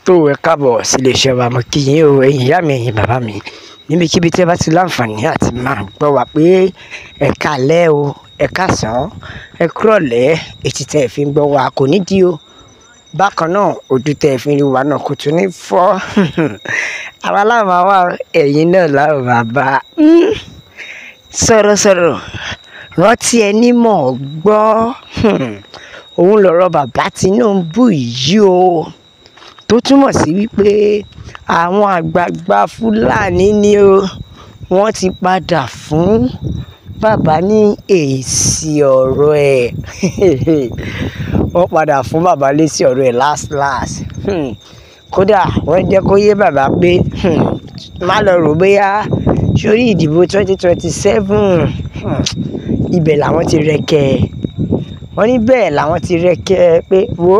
tó ẹ káàbọ̀ sí iléeṣẹ́ wa mo kí yín o ẹ̀yin ìyá mi ẹ̀yin bàbá mi níbikíbi tí ẹ bá ti láǹfààní àti máa gbọ́ wa pé ẹ káalẹ́ o ẹ káàsán ẹ kúrọ̀lẹ́ etí tẹ́ ẹ fi ń gbọ́ wa kò ní dí o bákan náà ojú tẹ́ ẹ fi ń rí wa náà kò tún ní fọ́ àwa láwọn máa wá ẹ̀yin náà láwọn máa bá sọ̀rọ̀sọ̀rọ̀ rántí ẹni mọ̀ gbọ́ òun lọ̀rọ̀ bàbá Tinubu yìí o tó túmọ̀ sí wípé àwọn àgbààgbà Fúlàní ni o wọ́n ti padà fún bàbá ní èsì ọ̀rọ̀ ẹ̀ wọ́n padà fún bàbá lésì ọ̀rọ̀ ẹ̀ last kódà wọ́n jẹ́ kó yé bàbá pé má lọ rò bóyá sórí ìdìbò 2027 ibẹ̀ làwọn ti rẹ́kẹ̀ wọ́n ní bẹ́ẹ̀ làwọn ti rẹ́kẹ̀ pé wo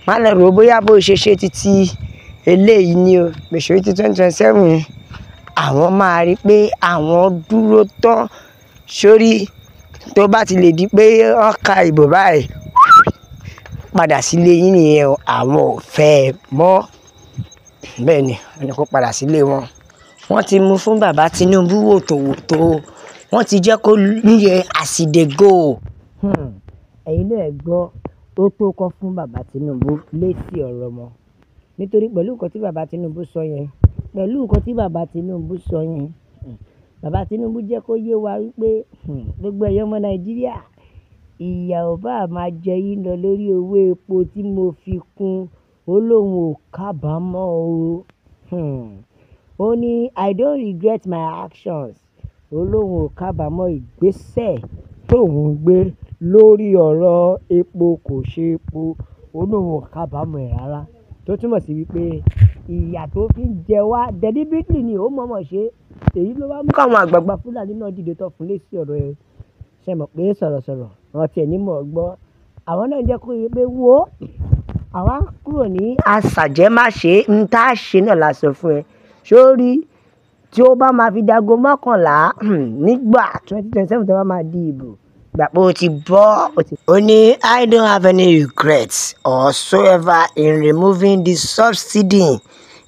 má lọ rò bóyá bó ṣe ṣe títí eléyìí ni o gbèsè tí 2027 àwọn máa rí pé àwọn dúró tán sórí tó bá ti lè di pé wọ́n ka ìbò báyìí padà sílé yín nìyẹn o àwọn ò fẹ́ mọ́ bẹ́ẹ̀ ni wọ́n ní kó padà sílé wọn wọ́n ti mú fún bàbá Tinubu wòtòwòtò wọ́n ti jẹ́ kó yẹ àsìdègò ẹ̀yin náà gbọ́ ó tó kọ́ fún bàbá Tinubu lésì ọ̀rọ̀ mọ́ nítorí pẹ̀lú nǹkan tí bàbá Tinubu sọ yẹn bàbá Tinubu jẹ́ kó yé wa wípé gbogbo ẹ̀yọ́ ọmọ Nàìjíríà ìyà ò bá máa jẹ yín lọ lórí owó epo tí mo fi kún ó lóun ò kábàámọ̀ o ó ní I don't regret my actions ó lóun ò kábàámọ̀ ìgbésẹ̀ tóun gbé lórí ọ̀rọ̀ epo kò ṣe epo ó lóun ò kábàámọ̀ ẹ̀ rárá tó túmọ̀ sí wípé ìyà tó fi ń jẹ wá deliberately ni ó mọ̀ọ́mọ̀ ṣe èyí ló wá mú káwọn àgbààgbà Fúlàní náà dìde tó fún lésì ọ̀rọ̀ ẹ̀ ṣe mọ̀ pé sọ̀rọ̀sọ̀rọ̀ wọn tiẹ̀ ní mọ̀ gbọ́ àwọn náà jẹ́ kó yẹ pé wo àwa kúrò ní àṣàjẹ́máṣe ń tá a ṣe náà la sọ fún ẹ sórí tí ó bá máa fi dago 11 nígbà 2027 tó bá máa di ìbò gbà pé o ti bọ́ ó ní I don't have any regrets whatsoever in removing the subsidy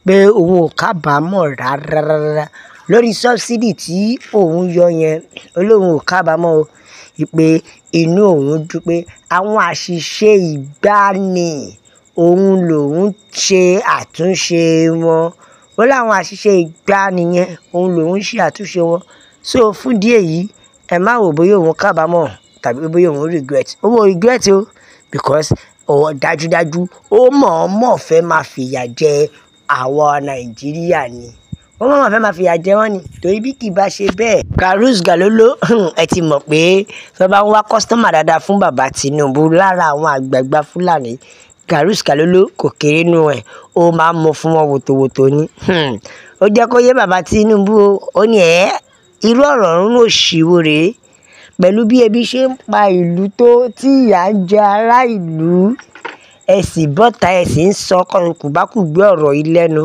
pé òun ò kábàámọ̀ rárá lórí subsidy tí òun yọ yẹn olóhùn ò kábàámọ̀ o ìpè inú òun dúpẹ́ àwọn àṣìṣe ìgbàanì òun lòun ṣe àtúnṣe wọn ó láwọn àṣìṣe ìgbàanì yẹn òun lòun ṣe àtúnṣe wọn so fún díẹ̀ yìí ẹ má wò bóyá òun kábàámọ̀ tàbí bóyá òun regret owó regret o because ọ̀wọ́ dájúdájú ó mọ̀ọ́mọ̀ fẹ́ máa fìyà jẹ àwọn Nàìjíríà ni wọ́n mọ̀ọ́mọ̀ fẹ́ máa fìyà jẹ wọ́n ni torí bí kì í bá ṣe bẹ́ẹ̀ Garus Galolo ẹ ti mọ̀ pé tí wọ́n bá ń wá kọ́sítọ́mà dáadáa fún bàbá Tinubu lára àwọn àgbààgbà Fúlàní Garus Galolo kò kéré nù ẹ̀ ó máa ń mọ fún wọn wòtòwòtò ni ó jẹ́ kó yé bàbá Tinubu ó ní irú ọ̀rọ̀ ọ̀run òṣìwò rèé pẹ̀lú bí ebi ṣe ń pa ìlú tó tí ìyà ń jẹ ará ìlú ẹ sì bọ́ta ẹ sì ń sọ kùbákùgbé ọ̀rọ̀ yìí lẹ́nu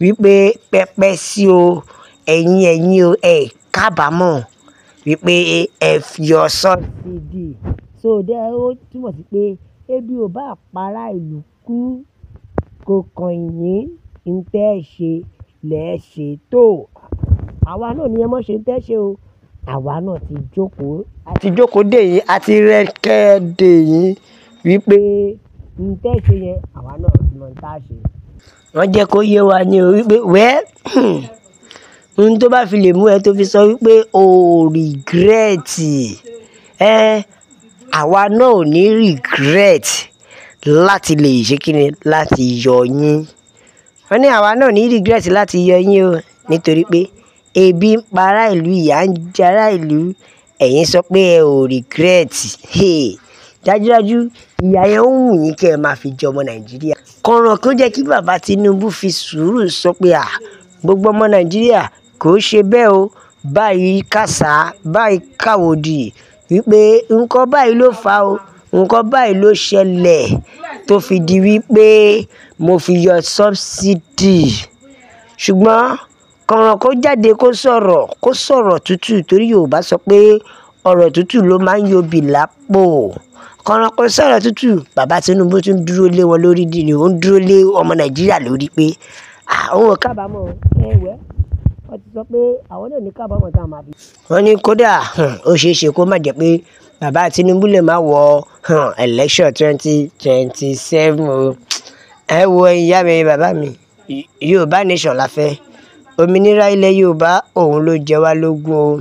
wípé pẹ́pẹ́ sí o ẹ̀yin o ẹ kábàámọ̀ wípé ẹ fi ọsán sídì so dẹ́ ó túmọ̀ sí pé ebi ò bá para ìlú kú kò kàn yín ń tẹ́ ṣe lẹ́ẹ̀ ṣe tó àwa náà ni ẹ mọ̀ ṣe ń tẹ́ ṣe o àwa náà ti jókòó dè yín àti rẹ́kẹ́ dè yín wípé ń tẹ́ ṣe yẹn àwa náà ti mọ̀ ń tá ṣe. wọ́n jẹ́ kó yé wa ní o wípé ohun tó bá fi lè mú ẹ tó fi sọ wípé o rìgírẹ́ẹ̀tì àwa náà ò ní regret láti lè ṣe kíni láti yọ yín wọ́n ní àwa náà ní regret láti yọ yín o nítorí pé ebi ń pa ará ìlú ìyà ń jẹ ará ìlú ẹ̀yin sọ pé ẹ ò regret dájúdájú ìyà yẹn ń wù yín kẹ́ ẹ máa fi jẹ ọmọ Nàìjíríà kọ̀ọ̀ràn kó jẹ́ kí bàbá Tinubu fi sùúrù sọ pé gbogbo ọmọ Nàìjíríà kò ṣe bẹ́ẹ̀ o báyìí kàṣà báyìí káwòdì wípé nǹkan báyìí ló fà o nǹkan báyìí ló ṣẹlẹ̀ tó fi di wípé mo fi yọ subsidy ṣùgbọ́n kọ̀ọ̀ràn kó jáde kó sọ̀rọ̀ tútù torí Yorùbá sọ pé ọ̀rọ̀ tútù ló máa ń yọbì lápò kọ̀ràn kò sọ̀rọ̀ tútù bàbá Tinubu tún dúró lé wọn lórí dìní ó ń dúró lé ọmọ Nàìjíríà lórí pé òun ò kábàámọ̀ ẹ̀wẹ́ wọ́n ti sọ pé àwọn náà ní kábàámọ̀ tá a máa fi. wọ́n ní kódà ó ṣeé ṣe kó má jẹ́ pé bàbá Tinubu lè má wọ election 2027 o. ẹ wo ìyá mi bàbá mi Yorùbá nation la fẹ́ òmìnira ilẹ̀ Yorùbá òun ló jẹ wá lógún o.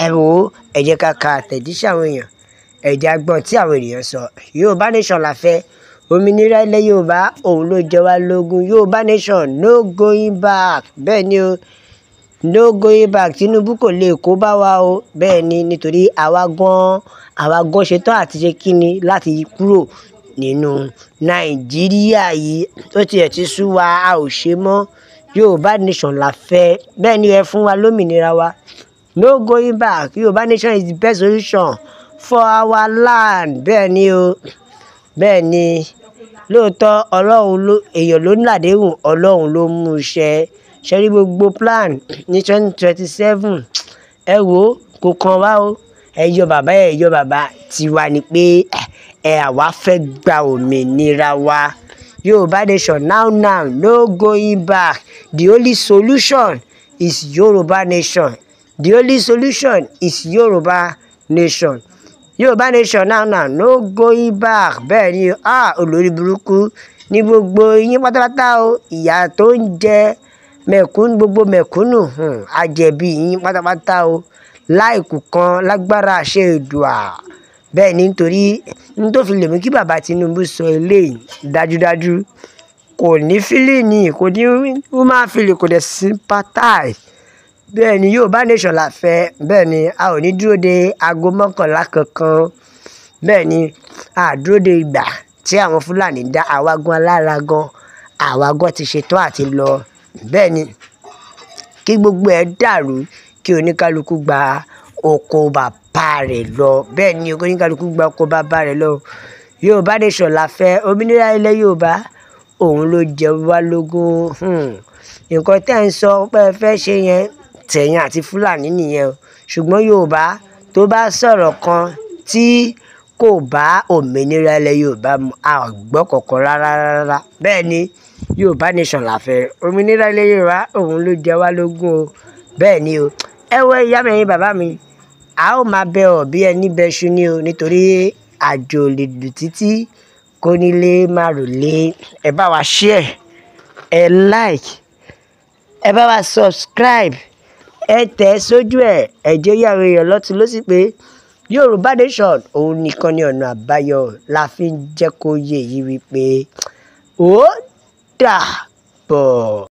ẹ wò ó ẹ jẹ́ ká ka àtẹ̀jíṣẹ́ àwọn èèyàn ẹ jẹ́ agbọ́n tí àwọn ènìyàn sọ. Yorùbá nation la fẹ́ òmìnira ilẹ̀ Yorùbá òun ló jẹ wá lógún. Yorùbá nation no going back. bẹ́ẹ̀ ni o no going back. Tinubu kò lè kó bá wa o. bẹ́ẹ̀ ni nítorí àwa gan ṣetán àti ṣe kíni láti kúrò nínú Nàìjíríà yìí tó tiẹ̀ ti sú wa a ò ṣe mọ́. Yorùbá nation la fẹ́ bẹ́ẹ̀ ni ẹ fún wa lómìnira wa no going back. Yorùbá nation is the best solution for our land. bẹ́ẹ̀ ni o bẹ́ẹ̀ ni lóòótọ́ ọlọ́run èèyàn ló ń làdéhùn ọlọ́run ló mú iṣẹ́ ṣe rí gbogbo plan ní 2027 ẹ wò ó kò kàn wá o. ẹ yọ bàbá tiwa ni pé àwa fẹ́ gba òmìnira wa. Yorùbá nation now no going back. The only solution is Yorùbá nation. The only solution is Yorùbá nation. Yorùbá nation now no going back. bẹ́ẹ̀ ni olórí burúkú ní gbogbo yín pátápátá o. ìyà tó ń jẹ mẹ̀kúnnù gbogbo mẹ̀kúnnù àjẹbí yín pátápátá o. láìkù kan lágbára àṣẹ Èdùà. bẹ́ẹ̀ ni nítorí tó fi lè mú kí bàbá Tinubu sọ eléyìí dájúdájú kò ní fílìnì kò ní human feeling kò dẹ̀ sympathize. bẹ́ẹ̀ ni Yorùbá nation la fẹ́ bẹ́ẹ̀ ni a ò ní dúró de aago mọ́kànlá kankan. bẹ́ẹ̀ ni a dúró de ìgbà tí àwọn Fúlàní dá àwa gan alára gan àwa gan ti ṣetán àti lọ. bẹ́ẹ̀ ni kí gbogbo ẹ̀ dàrú kí oníkálukú gba oko bàbá rẹ̀ lọ. bẹ́ẹ̀ ni oníkálukú gba oko bàbá rẹ̀ lọ. Yorùbá nation la fẹ́ òmìnira ilẹ̀ Yorùbá òun ló jẹ wá lógún. nǹkan tẹ́ ń sọ pé ẹ fẹ́ ṣe yẹn tẹ̀yìn àti Fúlàní nìyẹn o. ṣùgbọ́n Yorùbá tó bá sọ̀rọ̀ kan tí kò bá òmìnira ilẹ̀ Yorùbá mu a ò gbọ́ kọ̀ọ̀kan rárá. bẹ́ẹ̀ ni Yorùbá nation la fẹ́ òmìnira ilẹ̀ Yorùbá òun ló jẹ wá lógún o. bẹ́ẹ̀ ni o ẹ wo ìyá mi ẹ̀yin bàbá mi a ó máa bẹ ọ̀ bí ẹni bẹ́ṣu ni o nítorí àjò lè lù títí kó nílé má rò lé. ẹ bá wa share ẹ like ẹ bá wa subscribe ẹ tẹ̀ sójú ẹ jẹ́ yàrá èèyàn lọ́tún ló sì pé Yorùbá nation òun nìkan ni ọ̀nà àbáyọ la fi ń jẹ́ kó yé yìí wípé ó dàbọ̀.